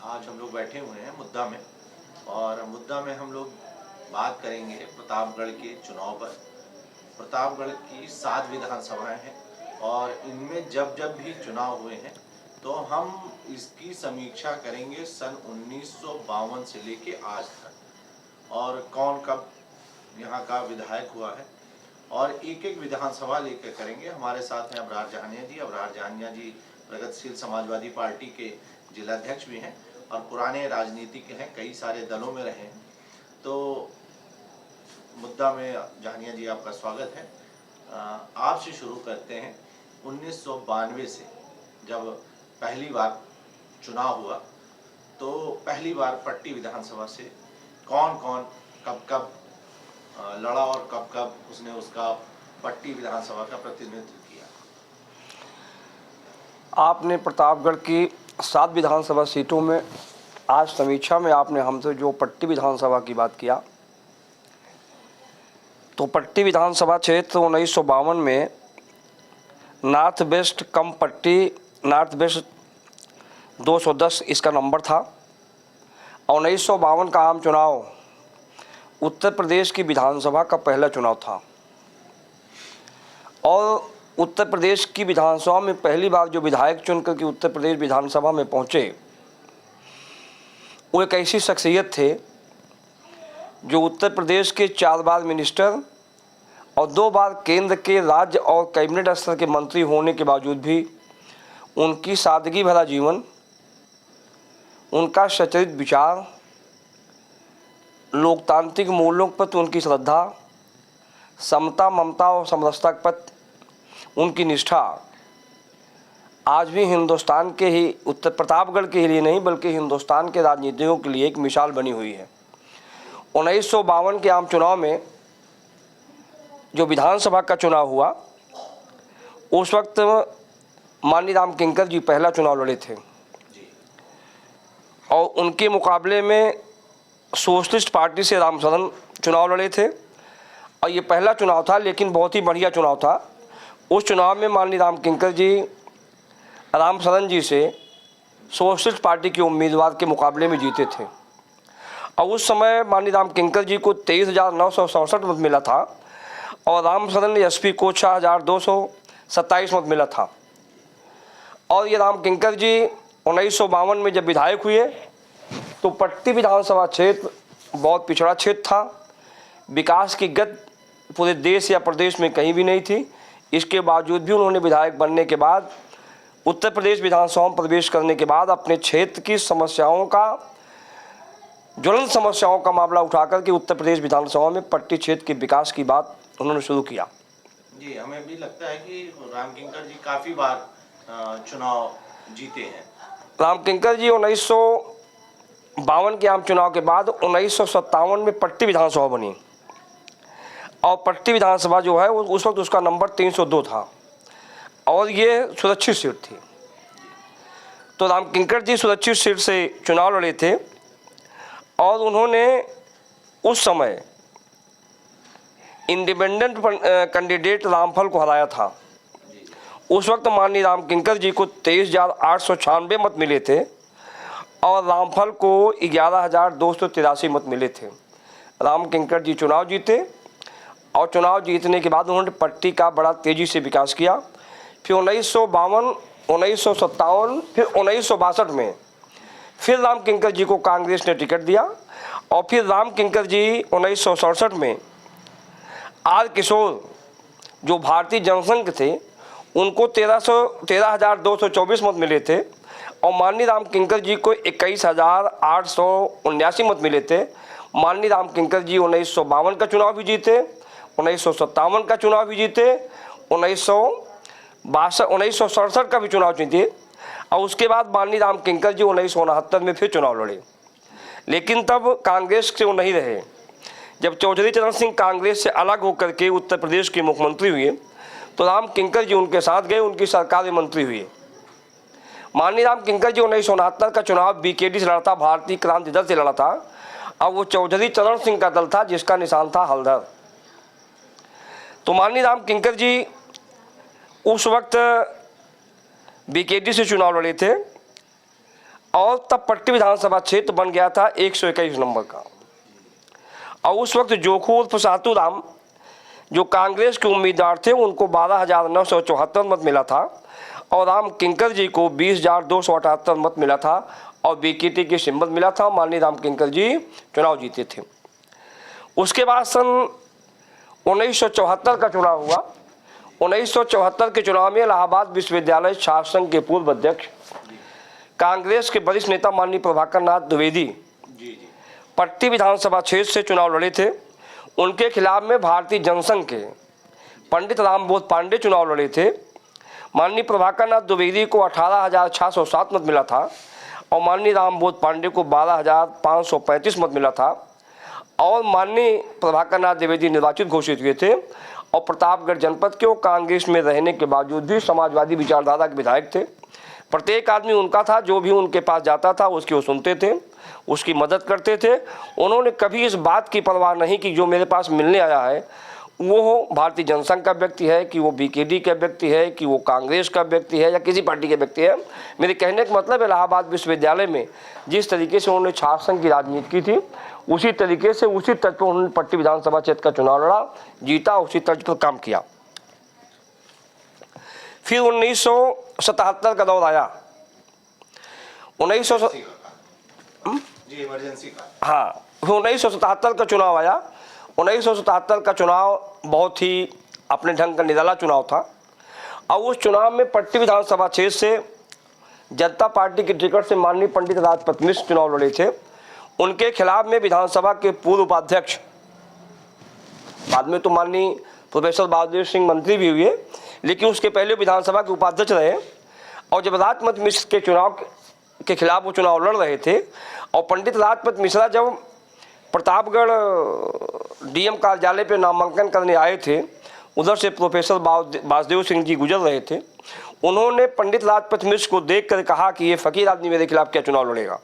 आज हम लोग बैठे हुए हैं मुद्दा में, और मुद्दा में हम लोग बात करेंगे प्रतापगढ़ के चुनाव पर। प्रतापगढ़ की 7 विधानसभाएं हैं और इनमें जब जब भी चुनाव हुए हैं तो हम इसकी समीक्षा करेंगे सन 1952 से लेके आज तक, और कौन कब यहाँ का विधायक हुआ है, और एक एक विधानसभा लेकर करेंगे। हमारे साथ हैं अबरार जहानिया जी। अबरार जहानिया जी प्रगतिशील समाजवादी पार्टी के जिलाध्यक्ष भी हैं और पुराने राजनीतिक हैं, कई सारे दलों में रहे हैं। तो मुद्दा में जहानिया जी आपका स्वागत है। आपसे शुरू करते हैं 1992 से, जब पहली बार चुनाव हुआ तो पहली बार पट्टी विधानसभा से कौन कौन कब कब लड़ा और कब कब उसने उसका पट्टी विधानसभा का प्रतिनिधित्व किया। आपने प्रतापगढ़ की 7 विधानसभा सीटों में आज समीक्षा में आपने हमसे जो पट्टी विधानसभा की बात किया, तो पट्टी विधानसभा क्षेत्र 1952 में नॉर्थ वेस्ट कम पट्टी, नॉर्थ वेस्ट 210 इसका नंबर था। और 1952 का आम चुनाव उत्तर प्रदेश की विधानसभा का पहला चुनाव था, और उत्तर प्रदेश की विधानसभा में पहली बार जो विधायक चुनकर के उत्तर प्रदेश विधानसभा में पहुंचे, वो एक ऐसी शख्सियत थे जो उत्तर प्रदेश के 4 बार मिनिस्टर और 2 बार केंद्र के राज्य और कैबिनेट स्तर के मंत्री होने के बावजूद भी उनकी सादगी भरा जीवन, उनका सचरित विचार, लोकतांत्रिक मूल्यों पर उनकी श्रद्धा, समता, ममता और समरसता पर उनकी निष्ठा आज भी हिंदुस्तान के ही, उत्तर प्रतापगढ़ के लिए नहीं बल्कि हिंदुस्तान के राजनीतिकों के लिए एक मिसाल बनी हुई है। 1952 के आम चुनाव में जो विधानसभा का चुनाव हुआ, उस वक्त माननीय राम किंकर जी पहला चुनाव लड़े थे और उनके मुकाबले में सोशलिस्ट पार्टी से रामसदन चुनाव लड़े थे। और ये पहला चुनाव था, लेकिन बहुत ही बढ़िया चुनाव था। उस चुनाव में माननीय राम किंकर जी रामसदन जी से सोशलिस्ट पार्टी के उम्मीदवार के मुकाबले में जीते थे, और उस समय माननीय राम किंकर जी को 23,967 मत मिला था और रामसदन एसपी को 6,227 मत मिला था। और ये राम किंकर जी 1952 में जब विधायक हुए तो पट्टी विधानसभा क्षेत्र बहुत पिछड़ा क्षेत्र था, विकास की गति पूरे देश या प्रदेश में कहीं भी नहीं थी। इसके बावजूद भी उन्होंने विधायक बनने के बाद, उत्तर प्रदेश विधानसभा में प्रवेश करने के बाद अपने क्षेत्र की समस्याओं का, ज्वलंत समस्याओं का मामला उठाकर के उत्तर प्रदेश विधानसभा में पट्टी क्षेत्र के विकास की बात उन्होंने शुरू किया। जी, हमें भी लगता है कि राम किंकर जी काफ़ी बार चुनाव जीते हैं। राम किंकर जी 1952 के आम चुनाव के बाद 1957 में पट्टी विधानसभा बनी, और पट्टी विधानसभा जो है उस वक्त उसका नंबर 302 था और ये सुरक्षित सीट थी। तो राम किंकर जी सुरक्षित सीट से चुनाव लड़े थे और उन्होंने उस समय इंडिपेंडेंट कैंडिडेट रामफल को हराया था। उस वक्त माननीय राम किंकर जी को 23,896 मत मिले थे और रामफल को 11,283 मत मिले थे। राम किंकर जी चुनाव जीते और चुनाव जीतने के बाद उन्होंने पट्टी का बड़ा तेज़ी से विकास किया। फिर 1952, 1957, फिर 1962 में फिर राम किंकर जी को कांग्रेस ने टिकट दिया, और फिर राम किंकर जी 1967 में आर किशोर जो भारतीय जनसंघ थे उनको 13,224 मत मिले थे, और माननीय राम किंकर जी को 21,879 मत मिले थे। माननीय राम किंकर जी 1952 का चुनाव भी जीते, 1957 का चुनाव भी जीते, 1967 का भी चुनाव जीते, और उसके बाद माननीय राम किंकर जी 1969 में फिर चुनाव लड़े। लेकिन तब कांग्रेस से वो नहीं रहे। जब चौधरी चरण सिंह कांग्रेस से अलग होकर के उत्तर प्रदेश के मुख्यमंत्री हुए तो राम किंकर जी उनके साथ गए, उनकी सरकार में मंत्री हुए। माननीय राम किंकर जी 1969 का चुनाव बीकेडी से लड़ा था, भारतीय क्रांति दल से लड़ा था, और वो चौधरी चरण सिंह का दल था जिसका निशान था हलदर। तो माननीय राम किंकर जी उस वक्त बीकेडी से चुनाव लड़े थे और तब पट्टी विधानसभा क्षेत्र बन गया था 121 नंबर का। और उस वक्त जोखू उर्फ सातूराम जो कांग्रेस के उम्मीदवार थे उनको 12,974 मत मिला था और राम किंकर जी को 20,278 मत मिला था और बीकेटी की सिंबल मिला था। माननीय राम किंकर जी चुनाव जीते थे। उसके बाद सन 1974 का चुनाव हुआ। 1974 के चुनाव में इलाहाबाद विश्वविद्यालय छात्र संघ के पूर्व अध्यक्ष कांग्रेस के वरिष्ठ नेता माननीय प्रभाकर नाथ द्विवेदी पट्टी विधानसभा क्षेत्र से चुनाव लड़े थे। उनके खिलाफ में भारतीय जनसंघ के पंडित रामबोध पांडे चुनाव लड़े थे। माननीय प्रभाकर नाथ द्विवेदी को 18,607 मत मिला था और माननीय रामबोध पांडे को 12,535 मत मिला था और माननीय प्रभाकर नाथ द्विवेदी निर्वाचित घोषित हुए थे और प्रतापगढ़ जनपद के वो कांग्रेस में रहने के बावजूद भी समाजवादी विचारधारा के विधायक थे। प्रत्येक आदमी उनका था, जो भी उनके पास जाता था उसकी वो सुनते थे, उसकी मदद करते थे। उन्होंने कभी इस बात की परवाह नहीं कि जो मेरे पास मिलने आया है वो भारतीय जनसंघ का व्यक्ति है, कि वो बीकेडी का व्यक्ति है, कि वो कांग्रेस का व्यक्ति है या किसी पार्टी के व्यक्ति है। मेरे कहने का मतलब इलाहाबाद विश्वविद्यालय में जिस तरीके से उन्होंने छात्र संघ की राजनीति की थी उसी तरीके से उसी तर्ज पर उन्होंने पट्टी विधानसभा क्षेत्र का चुनाव लड़ा, जीता, उसी तर्ज पर काम किया। फिर 1977 का दौर आया। 1977 का चुनाव आया। 1977 का चुनाव बहुत ही अपने ढंग का निराला चुनाव था और उस चुनाव में पट्टी विधानसभा क्षेत्र से जनता पार्टी की टिकट से माननीय पंडित राजपत मिश्र चुनाव लड़े थे। उनके खिलाफ में विधानसभा के पूर्व उपाध्यक्ष, बाद में तो माननीय प्रोफेसर बाबूदेव सिंह मंत्री भी हुए, लेकिन उसके पहले विधानसभा के उपाध्यक्ष रहे। और जब राजपत मिश्र के चुनाव के खिलाफ वो चुनाव लड़ रहे थे और पंडित राजपत मिश्रा जब प्रतापगढ़ डीएम कार्यालय पे नामांकन करने आए थे, उधर से प्रोफेसर बासुदेव सिंह जी गुजर रहे थे। उन्होंने पंडित राजपत मिश्र को देख कर कहा कि ये फकीर आदमी मेरे खिलाफ क्या चुनाव लड़ेगा।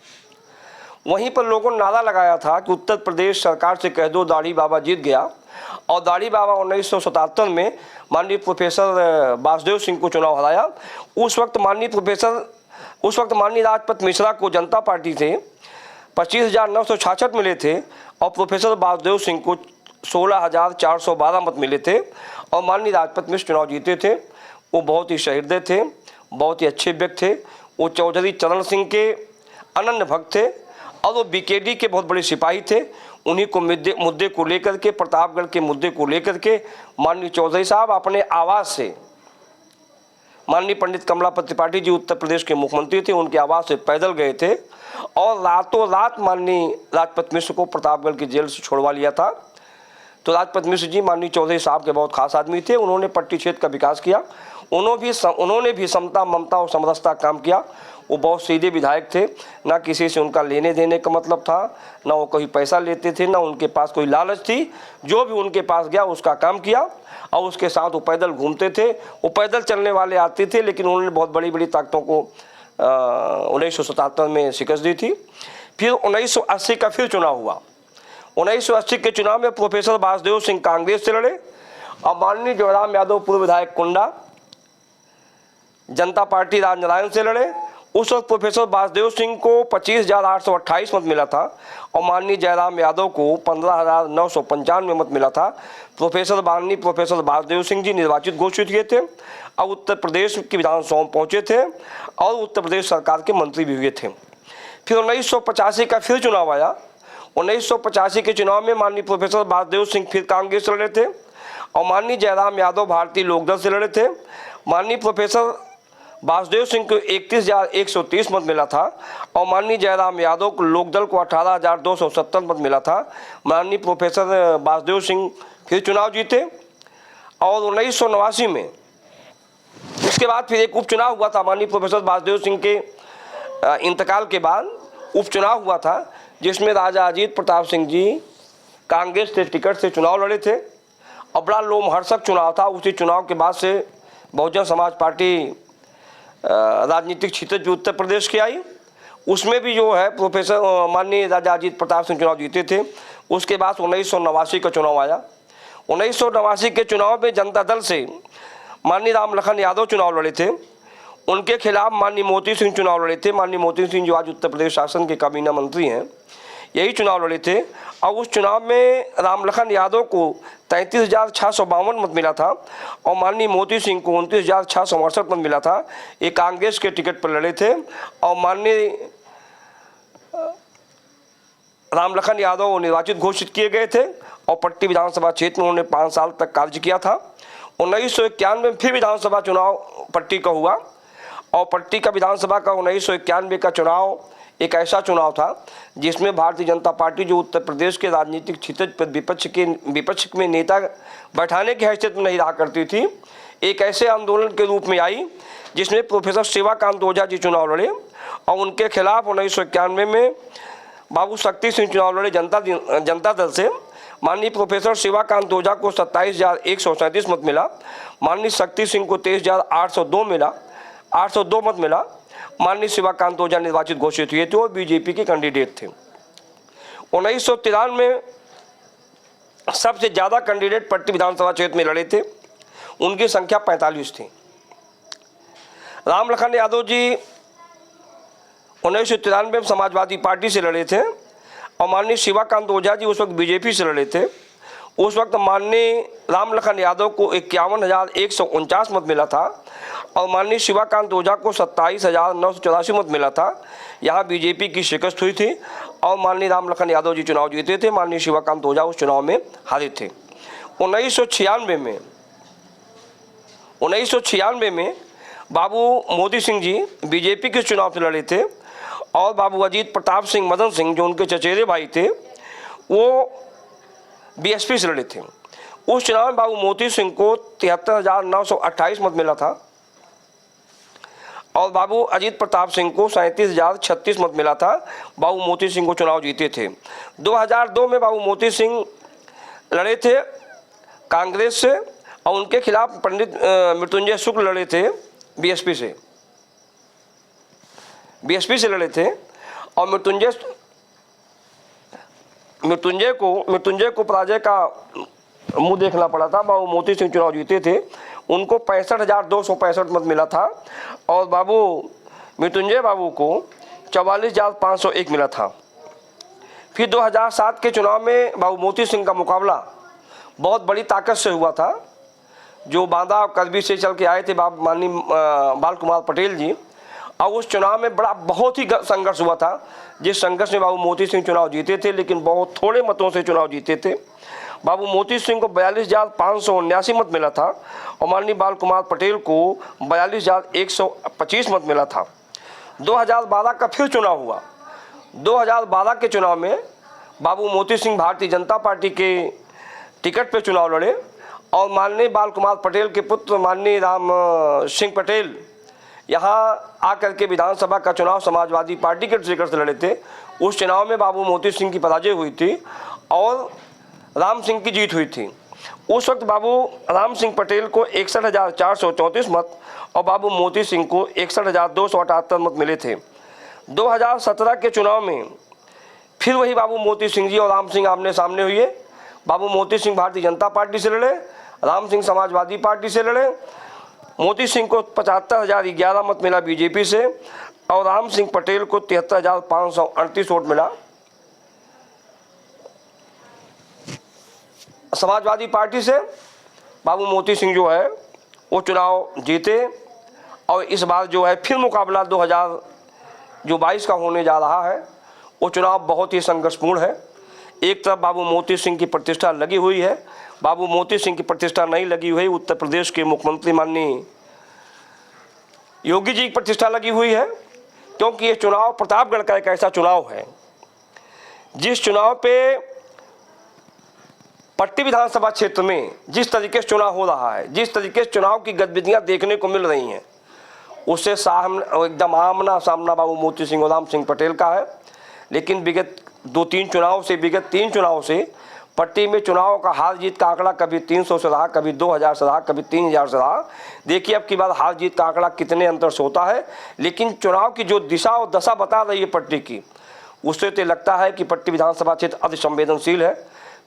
वहीं पर लोगों ने नारा लगाया था कि उत्तर प्रदेश सरकार से कह दो दाढ़ी बाबा जीत गया। और दाढ़ी बाबा 1977 में माननीय प्रोफेसर बासुदेव सिंह को चुनाव हराया। उस वक्त माननीय राजपत मिश्रा को जनता पार्टी से 25,966 मिले थे और प्रोफेसर बासुदेव सिंह को 16,412 मत मिले थे और माननीय राजपत मिश्र चुनाव जीते थे। वो बहुत ही सहृदय थे, बहुत ही अच्छे व्यक्ति थे। वो चौधरी चरण सिंह के अनन्य भक्त थे और वो बीकेडी के बहुत बड़े सिपाही थे। उन्हीं को मुद्दे को लेकर के, प्रतापगढ़ के मुद्दे को लेकर के माननीय चौधरी साहब अपने आवास से, माननीय पंडित कमलापति त्रिपाठी जी उत्तर प्रदेश के मुख्यमंत्री थे, उनके आवास से पैदल गए थे और रातों रात माननीय राजपत मिश्र को प्रतापगढ़ की जेल से छोड़वा लिया था। तो राजपत मिश्र जी माननीय चौधरी साहब के बहुत खास आदमी थे। उन्होंने पट्टी क्षेत्र का विकास किया। उन्होंने भी समता, ममता और समरसता काम किया। वो बहुत सीधे विधायक थे, ना किसी से उनका लेने देने का मतलब था, ना वो कोई पैसा लेते थे, ना उनके पास कोई लालच थी। जो भी उनके पास गया उसका काम किया और उसके साथ वो पैदल घूमते थे। वो पैदल चलने वाले आते थे, लेकिन उन्होंने बहुत बड़ी बड़ी ताकतों को 1977 में शिकस्त दी थी। फिर 1980 का फिर चुनाव हुआ। 1980 के चुनाव में प्रोफेसर बासुदेव सिंह कांग्रेस से लड़े और माननीय जयराम यादव पूर्व विधायक कुंडा जनता पार्टी राजनारायण से लड़े। उस वक्त प्रोफेसर बासुदेव सिंह को 25,828 मत मिला था और माननीय जयराम यादव को 15,995 मत मिला था। प्रोफेसर बासुदेव सिंह जी निर्वाचित घोषित हुए थे और उत्तर प्रदेश की विधानसभा में पहुंचे थे और उत्तर प्रदेश सरकार के मंत्री भी हुए थे। फिर 1985 का फिर चुनाव आया। 1985 के चुनाव में माननीय प्रोफेसर बासुदेव सिंह फिर कांग्रेस से लड़े थे और माननीय जयराम यादव भारतीय लोकदल से लड़े थे। माननीय प्रोफेसर बासुदेव सिंह को 31,130 मत मिला था और माननीय जयराम यादव को लोकदल को 18,270 मत मिला था। माननीय प्रोफेसर बासुदेव सिंह फिर चुनाव जीते और 1989 में उसके बाद फिर एक उपचुनाव हुआ था। माननीय प्रोफेसर बासुदेव सिंह के इंतकाल के बाद उपचुनाव हुआ था, जिसमें राजा अजीत प्रताप सिंह जी कांग्रेस के टिकट से चुनाव लड़े थे और बड़ा लोमहर्षक चुनाव था। उसी चुनाव के बाद से बहुजन समाज पार्टी राजनीतिक क्षेत्र जो उत्तर प्रदेश की आई, उसमें भी जो है प्रोफेसर माननीय राजा अजीत प्रताप सिंह चुनाव जीते थे। उसके बाद 1989 का चुनाव आया। 1989 के चुनाव में जनता दल से माननीय राम लखन यादव चुनाव लड़े थे। उनके खिलाफ माननीय मोती सिंह चुनाव लड़े थे। माननीय मोती सिंह जो आज उत्तर प्रदेश शासन के काबीना मंत्री हैं, यही चुनाव लड़े थे। और उस चुनाव में रामलखन यादव को 33,652 मत मिला था और माननीय मोती सिंह को 29,668 मत मिला था। ये कांग्रेस के टिकट पर लड़े थे और माननीय रामलखन यादव निर्वाचित घोषित किए गए थे और पट्टी विधानसभा क्षेत्र में उन्होंने 5 साल तक कार्य किया था। 1991 में फिर विधानसभा चुनाव पट्टी का हुआ और पट्टी का विधानसभा का 1991 का चुनाव एक ऐसा चुनाव था जिसमें भारतीय जनता पार्टी जो उत्तर प्रदेश के राजनीतिक क्षितिज पर विपक्ष में नेता बैठाने की हैसियत में नहीं रहा करती थी, एक ऐसे आंदोलन के रूप में आई जिसमें प्रोफेसर शिवाकांत ओझा जी चुनाव लड़े और उनके खिलाफ 1991 में बाबू शक्ति सिंह चुनाव लड़े जनता दल से। माननीय प्रोफेसर शिवाकांत ओझा को 27,137 मत मिला, माननीय शक्ति सिंह को 23,802 मत मिला। माननीय शिवाकांत ओझा निर्वाचित घोषित हुए थे और बीजेपी के कैंडिडेट थे। 1993 में सबसे ज़्यादा कैंडिडेट पट्टी विधानसभा क्षेत्र में लड़े थे, उनकी संख्या 45 थी। रामलखन यादव जी 1993 में समाजवादी पार्टी से लड़े थे और माननीय शिवाकांत ओझा जी उस वक्त बीजेपी से लड़े थे। उस वक्त माननीय रामलखन यादव को 51,149 मत मिला था और माननीय शिवाकांत ओझा को 27,984 मत मिला था। यहाँ बीजेपी की शिकस्त हुई थी और माननीय रामलखन यादव जी चुनाव जीते थे, माननीय शिवाकांत ओझा उस चुनाव में हारे थे। 1996 में बाबू मोती सिंह जी बीजेपी के चुनाव से लड़े थे और बाबू अजीत प्रताप सिंह मदन सिंह जो उनके चचेरे भाई थे वो बीएसपी से लड़े थे। उस चुनाव में बाबू मोती सिंह को 73,928 मत मिला था और बाबू अजीत प्रताप सिंह को 37,036 मत मिला था। बाबू मोती सिंह को चुनाव जीते थे। 2002 में बाबू मोती सिंह लड़े थे कांग्रेस से और उनके खिलाफ पंडित मृत्युंजय शुक्ल लड़े थे बीएसपी से लड़े थे और मृत्युंजय को पराजय का मुंह देखना पड़ा था। बाबू मोती सिंह चुनाव जीते थे, उनको 65,265 मत मिला था और बाबू मृत्युंजय बाबू को 44,501 मिला था। फिर 2007 के चुनाव में बाबू मोती सिंह का मुकाबला बहुत बड़ी ताकत से हुआ था, जो बांदा और करबी से चल के आए थे माननीय बाल कुमार पटेल जी, और उस चुनाव में बहुत ही संघर्ष हुआ था, जिस संघर्ष में बाबू मोती सिंह चुनाव जीते थे, लेकिन बहुत थोड़े मतों से चुनाव जीते थे। बाबू मोती सिंह को 42,579 मत मिला था और माननीय बाल कुमार पटेल को 42,125 मत मिला था। 2012 का फिर चुनाव हुआ। 2012 के चुनाव में बाबू मोती सिंह भारतीय जनता पार्टी के टिकट पर चुनाव लड़े और माननीय बाल कुमार पटेल के पुत्र माननीय राम सिंह पटेल यहाँ आकर के विधानसभा का चुनाव समाजवादी पार्टी के टिकट से लड़े थे। उस चुनाव में बाबू मोती सिंह की पराजय हुई थी और राम सिंह की जीत हुई थी। उस वक्त बाबू राम सिंह पटेल को 61,434 मत और बाबू मोती सिंह को 61,278 मत मिले थे। 2017 के चुनाव में फिर वही बाबू मोती सिंह जी और राम सिंह आमने सामने हुए। बाबू मोती सिंह भारतीय जनता पार्टी से लड़े, राम सिंह समाजवादी पार्टी से लड़े। मोती सिंह को 75,011 मत मिला बीजेपी से और राम सिंह पटेल को 73,538 वोट मिला। समाजवादी पार्टी से बाबू मोती सिंह जो है वो चुनाव जीते और इस बार जो है फिर मुकाबला 2022 का होने जा रहा है। वो चुनाव बहुत ही संघर्षपूर्ण है। एक तरफ बाबू मोती सिंह की प्रतिष्ठा लगी हुई है, बाबू मोती सिंह की प्रतिष्ठा नहीं लगी हुई उत्तर प्रदेश के मुख्यमंत्री माननीय योगी जी की प्रतिष्ठा लगी हुई है, क्योंकि ये चुनाव प्रतापगढ़ का एक ऐसा चुनाव है जिस चुनाव पे पट्टी विधानसभा क्षेत्र में जिस तरीके से चुनाव हो रहा है, जिस तरीके से चुनाव की गतिविधियां देखने को मिल रही हैं, उससे एकदम आमना सामना बाबू मोती सिंह और राम सिंह पटेल का है। लेकिन विगत 3 चुनाव से पट्टी में चुनाव का हार जीत का आंकड़ा कभी 300 से रहा, कभी 2000 से रहा, कभी 3000 से रहा। देखिए अब की बार हार जीत का आंकड़ा कितने अंतर से होता है। लेकिन चुनाव की जो दिशा और दशा बता रही है पट्टी की, उससे तो लगता है कि पट्टी विधानसभा क्षेत्र अति संवेदनशील है।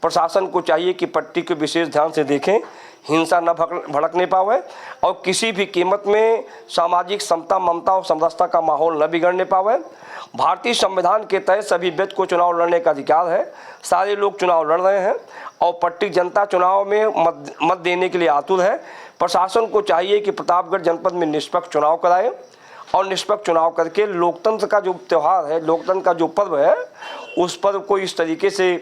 प्रशासन को चाहिए कि पट्टी को विशेष ध्यान से देखें, हिंसा न भड़कने पावे और किसी भी कीमत में सामाजिक समता, ममता और समरसता का माहौल न बिगड़ने पावे। भारतीय संविधान के तहत सभी व्यक्ति को चुनाव लड़ने का अधिकार है। सारे लोग चुनाव लड़ रहे हैं और पट्टी जनता चुनाव में मत देने के लिए आतुर है। प्रशासन को चाहिए कि प्रतापगढ़ जनपद में निष्पक्ष चुनाव कराए और निष्पक्ष चुनाव करके लोकतंत्र का जो त्यौहार है, लोकतंत्र का जो पर्व है, उस पर्व को इस तरीके से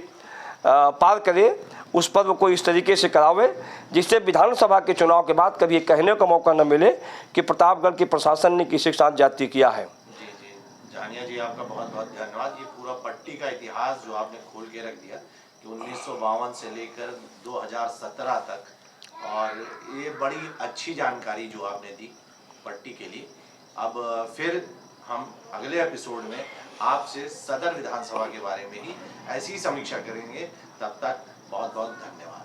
पार करे, उस पर्व को इस तरीके से करावे जिससे विधानसभा के चुनाव के बाद कभी कहने का मौका न मिले कि प्रतापगढ़ के प्रशासन ने किसी के साथ जाति किया है। जी जी, जानिया जी आपका बहुत बहुत धन्यवाद। ये पूरा पट्टी का इतिहास जो आपने खोल के रख दिया कि 1952 से लेकर 2017 तक, और ये बड़ी अच्छी जानकारी जो आपने दी पट्टी के लिए। अब फिर हम अगले एपिसोड में आपसे सदर विधानसभा के बारे में ही ऐसी समीक्षा करेंगे। तब तक बहुत बहुत धन्यवाद।